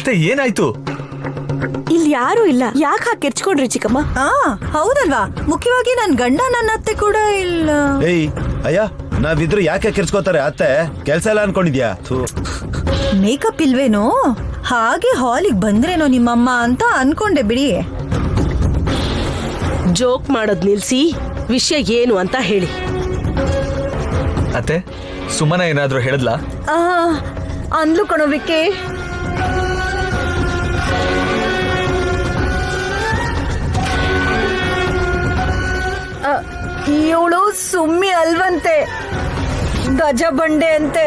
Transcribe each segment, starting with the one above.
ಅತ್ತೆ ಏನಾಯ್ತು? ಇಲ್ಲಿ ಯಾರು ಇಲ್ಲ, ಯಾಕೆ ಹಾಕಿ ಕೆರ್ಚ್ಕೊಂಡ್ರಿ ಚಿಕ್ಕಮ್ಮ? ಹೌದಲ್ವಾ, ಮುಖ್ಯವಾಗಿ ನನ್ ಗಂಡ ನನ್ನ ಅತ್ತೆ ಕೂಡ ಇಲ್ಲ. ಏಯ್ ಅಯ್ಯ, ನಾವಿದ್ರು ಯಾಕೆ ಕೆರ್ಸ್ಕೋತಾರೆ? ಅತ್ತೆ ಕೆಲ್ಸ ಎಲ್ಲ ಅನ್ಕೊಂಡಿದ್ಯಾ? ಮೇಕಪ್ ಇಲ್ವೇನೋ, ಹಾಗೆ ಹಾಲಿಗೆ ಬಂದ್ರೇನೋ ನಿಮ್ಮಮ್ಮ ಅಂತ ಅನ್ಕೊಂಡೆ ಬಿಡಿ. ಜೋಕ್ ಮಾಡೋದ್ ನಿಲ್ಸಿ ವಿಷಯ ಏನು ಅಂತ ಹೇಳಿ. ಅತ್ತೆ ಸುಮನ ಏನಾದ್ರೂ ಹೇಳಿದ್ಲಾ? ಅಂದ್ಲು ಕಣೋ ವಿಕ್ಕಿ. ಇವಳು ಸುಮ್ಮಿ ಅಲ್ವಂತೆ, ಗಜ ಬಂಡೆ ಅಂತೆ.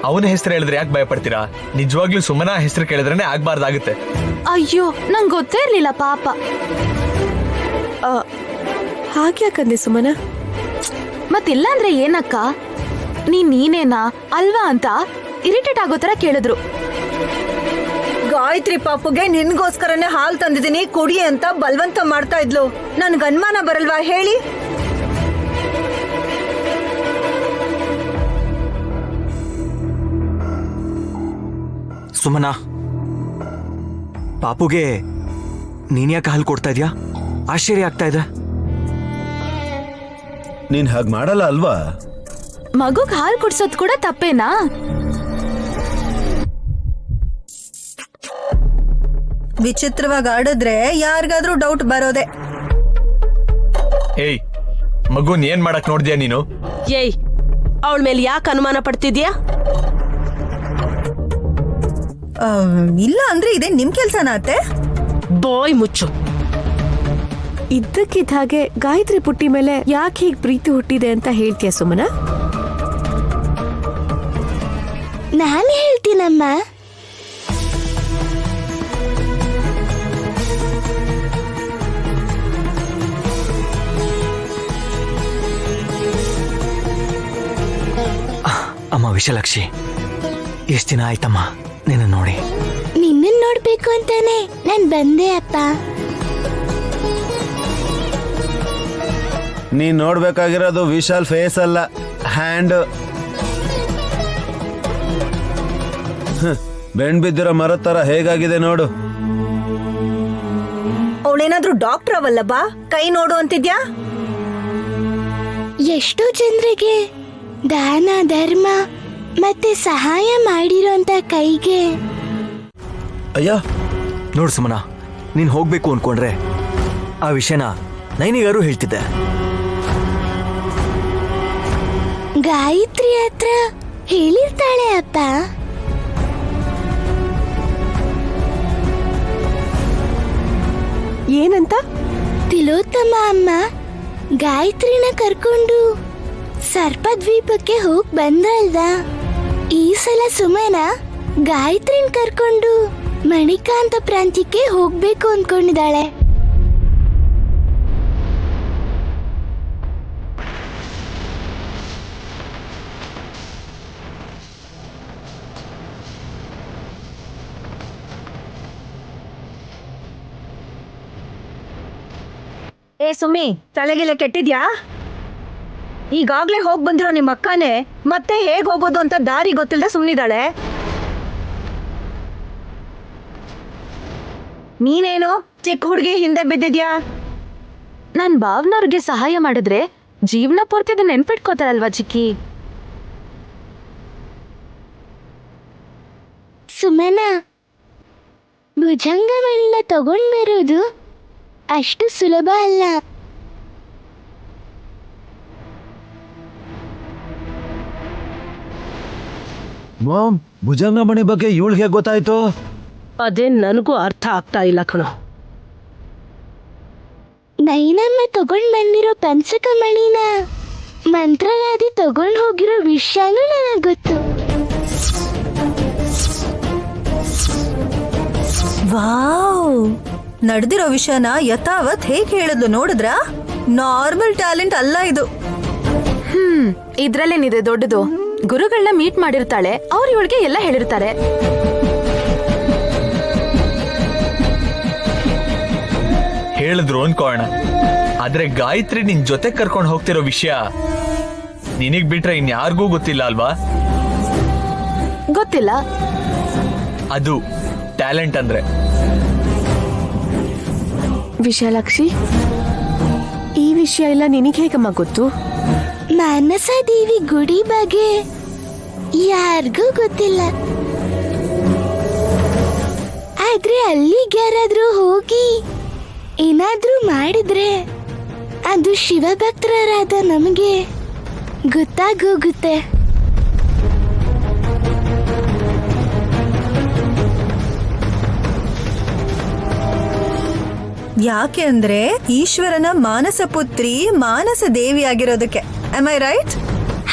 ಅವನ ಹೆಸರು ಹೇಳಿದ್ರೆ ಯಾಕೆ ಭಯ ಪಡ್ತೀರಾ? ನಿಜವಾಗ್ಲೂ ಸುಮನ ಹೆಸರು ಕೇಳಿದ್ರೇನೆ ಆಗ್ಬಾರ್ದಾಗುತ್ತೆ. ಅಯ್ಯೋ, ನಂಗೆ ಗೊತ್ತೇ ಇರ್ಲಿಲ್ಲ ಪಾಪ. ಹಾಗೆ ಯಾಕಂದೆ ಸುಮನ? ಮತ್ತಿಲ್ಲ ಅಂದ್ರೆ ಏನಕ್ಕ, ನೀನೇನಾ ಅಲ್ವಾ ಅಂತ ಇರಿಟೇಟ್ ಆಗೋ ತರ ಕೇಳಿದ್ರು. ಗಾಯತ್ರಿ ಪಾಪುಗೆ ನಿನ್ಗೋಸ್ಕರನೇ ಹಾಲು ತಂದಿದ್ದೀನಿ ಕುಡಿ ಅಂತ ಬಲವಂತ ಮಾಡ್ತಾ ಇದ್ಲು. ನನ್ಗೆ ಅನುಮಾನ ಬರಲ್ವಾ ಹೇಳಿ? ಸುಮನಾ, ಪಾಪುಗೆ ನೀನ್ ಯಾಕೆ ಹಾಲು ಕೊಡ್ತಾ ಇದ್ಯಾ? ಆಶ್ಚರ್ಯ ಆಗ್ತಾ ಇದೆ. ನೀನ್ ಹಾಗ್ ಮಾಡಲ್ಲ ಅಲ್ವಾ? ಮಗುಗ್ ಹಾಲು ಕುಡ್ಸೋದ್ ಕೂಡ ತಪ್ಪೇನಾ? ವಿಚಿತ್ರವಾಗಿ ಆಡಿದ್ರೆ ಯಾರಿಗಾದ್ರೂ ಡೌಟ್ ಬರೋದೆ. ಏಯ್, ಮಗುನ್ ಏನ್ ಮಾಡಕ್ ನೋಡ್ದ್ಯಾ ನೀನು? ಏಯ್, ಅವಳ ಮೇಲೆ ಯಾಕೆ ಅನುಮಾನ ಪಡ್ತಿದ್ಯಾ? ಇಲ್ಲ ಅಂದ್ರೆ ಇದೇ ನಿಮ್ ಕೆಲ್ಸನ ಅತ್ತೆ? ಬಾಯ್ ಮುಚ್ಚು. ಇದ್ದಕ್ಕಿದ್ದ ಹಾಗೆ ಗಾಯತ್ರಿ ಪುಟ್ಟಿ ಮೇಲೆ ಯಾಕೆ ಹೀಗೆ ಪ್ರೀತಿ ಹುಟ್ಟಿದೆ ಅಂತ ಹೇಳ್ತೀಯ ಸುಮನ? ನಾನು ಹೇಳ್ತೀನಮ್ಮ. ಅಮ್ಮ ವಿಶಾಲಾಕ್ಷಿ, ಎಷ್ಟ್ ದಿನ ಆಯ್ತಮ್ಮ ನಿನ್ನ ನೋಡಿ. ನಿನ್ನ ನೋಡ್ಬೇಕು ಅಂತಾನೆ ನಾನ್ ಬಂದೆ ಅಪ್ಪ. ನೀನ್ ನೋಡ್ಬೇಕಾಗಿರೋದು ವಿಶಾಲ್ ಫೇಸ್ ಅಲ್ಲ, ಹ್ಯಾಂಡ್. ಬೆಣ್ ಬಿದ್ದಿರೋ ಮರದ ತರ ಹೇಗಾಗಿದೆ ನೋಡು. ಅವಳೇನಾದ್ರೂ ಡಾಕ್ಟರ್ ಅವಲ್ಲ ಬಾ, ಕೈ ನೋಡು ಅಂತಿದ್ಯಾ? ಎಷ್ಟೋ ಜನರಿಗೆ ದಾನ ಧರ್ಮ ಮತ್ತೆ ಸಹಾಯ ಮಾಡಿರೋಂತ ಕೈಗೆ. ಅಯ್ಯ ನೋಡು ಸುಮನಾ, ನೀನ್ ಹೋಗ್ಬೇಕು ಅನ್ಕೊಂಡ್ರೆ ಆ ವಿಷಯನ ನೈನಿಗಾರು ಹೇಳ್ತಿದ್ದೆ. ಗಾಯತ್ರಿ ಹತ್ರ ಹೇಳಿರ್ತಾಳೆ ಅಪ್ಪ. ಏನಂತ? ತಿಲೋತ್ತಮ ಅಮ್ಮ ಗಾಯತ್ರಿನ ಕರ್ಕೊಂಡು ಸರ್ಪದ್ವೀಪಕ್ಕೆ ಹೋಗ್ ಬಂದ್ರಲ್ವಾ, ಈ ಸಲ ಸುಮನ ಗಾಯತ್ರಿನ ಕರ್ಕೊಂಡು ಮಣಿಕಾಂತ ಪ್ರಾಂತ್ಯಕ್ಕೆ ಹೋಗ್ಬೇಕು ಅನ್ಕೊಂಡಿದ್ದಾಳೆ. ಸುಮ್ಮಿ, ತಲೆಗೆಲ್ಲ ಕೆಟ್ಟಿದ್ಯಾ? ಈಗಾಗ್ಲೇ ಹೋಗ್ ಬಂದಿರೋ ನಿಮ್ಮ ಅಕ್ಕನೇ ಮತ್ತೆ ಹೇಗ್ ಹೋಗೋದು ಅಂತ ದಾರಿ ಗೊತ್ತಿಲ್ಲದೆ ಸುಮ್ಮನಿದ್ದಾಳೆ. ನೀನೇನು ಚಿಕ್ಕ ಹುಡುಗಿ ಹಿಂದೆ ಬಿದ್ದಿದ್ಯಾ? ನನ್ ಭಾವನವ್ರಿಗೆ ಸಹಾಯ ಮಾಡಿದ್ರೆ ಜೀವನ ಪೂರ್ತಿ ಅದನ್ನ ನೆನ್ಪಿಟ್ಕೋತಾರಲ್ವಾ ಚಿಕ್ಕಿ. ಸುಮನ, ಭುಜಂಗಮಣಿನ ತಗೊಂಡ್ ಬರೋದು ಅಷ್ಟು ಸುಲಭ ಅಲ್ಲ. ಮಾಮ್, ಭುಜಂಗಮಣಿ ಬಗ್ಗೆ ಇವಳಿಗೆ ಗೊತ್ತಾಯ್ತು? ಅದೇ ನನಗೂ ಅರ್ಥ ಆಗ್ತಾ ಇಲ್ಲ ಕಣೋ. ನೈನಮ್ಮ ತಗೊಂಡ್ ಬಂದಿರೋ ಪಂಚಕಮಣಿನ ಮಂತ್ರಗಾದಿ ತಗೊಂಡ್ ಹೋಗಿರೋ ವಿಷಯನೂ ನನಗ್ ಗೊತ್ತು. ವಾವ್, ನಡೆದಿರೋ ವಿಷಯನ ಯಥಾವತ್ ಹೇಗ್ ಹೇಳಿದ್ಲು ನೋಡಿದ್ರ? ನಾರ್ಮಲ್ ಟ್ಯಾಲೆಂಟ್ ಅಲ್ಲ ಇದು. ಇದ್ರಲ್ಲೇನಿದೆ ದೊಡ್ಡದು? ಗುರುಗಳನ್ನ ಮೀಟ್ ಮಾಡಿರ್ತಾಳೆ, ಅವ್ರು ಇವಳಿಗೆ ಎಲ್ಲ ಹೇಳಿರ್ತಾರೆ. ಹೇಳಿದ್ರು ಅನ್ಕೋಣ. ಆದ್ರೆ ಗಾಯತ್ರಿ ನಿನ್ ಜೊತೆ ಕರ್ಕೊಂಡು ಹೋಗ್ತಿರೋ ವಿಷಯ ನಿನಗ್ ಬಿಟ್ರೆ ಇನ್ಯಾರಿಗೂ ಗೊತ್ತಿಲ್ಲ ಅಲ್ವಾ? ಗೊತ್ತಿಲ್ಲ. ಅದು ಟ್ಯಾಲೆಂಟ್ ಅಂದ್ರೆ. ವಿಶಾಲಾಕ್ಷಿ, ಈ ವಿಷಯ ಎಲ್ಲ ನಿನಗೆ ಹೇಗಮ್ಮ ಗೊತ್ತು? ಮಾನಸದೇವಿ ಗುಡಿ ಬಗ್ಗೆ ಯಾರಿಗೂ ಗೊತ್ತಿಲ್ಲ. ಆದ್ರೆ ಅಲ್ಲಿಗೆ ಯಾರಾದ್ರೂ ಹೋಗಿ ಏನಾದ್ರೂ ಮಾಡಿದ್ರೆ ಅದು ಶಿವಭಕ್ತರಾದ ನಮಗೆ ಗೊತ್ತಾಗೋಗುತ್ತೆ. ಯಾಕೆ ಅಂದ್ರೆ ಈಶ್ವರನ ಮಾನಸ ಪುತ್ರಿ ಮಾನಸ ದೇವಿ ಆಗಿರೋದಕ್ಕೆ. Am I right?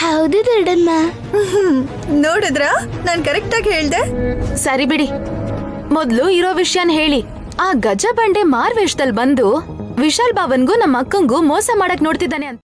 ಹೌದು ದೊಡ್ಡಮ್ಮ. ನೋಡಿದ್ರ ನಾನ್ ಕರೆಕ್ಟ್ ಆಗಿ ಹೇಳ್ದೆ? ಸರಿ ಬಿಡಿ, ಮೊದ್ಲು ಇರೋ ವಿಷಯನ್ ಹೇಳಿ. ಆ ಗಜ ಬಂಡೆ ಮಾರ್ವೇಷದಲ್ಲಿ ಬಂದು ವಿಶಾಲ್ ಬಾವನ್ಗೂ ನಮ್ಮ ಅಕ್ಕಂಗೂ ಮೋಸ ಮಾಡಕ್ ನೋಡ್ತಿದ್ದಾನೆ ಅಂತ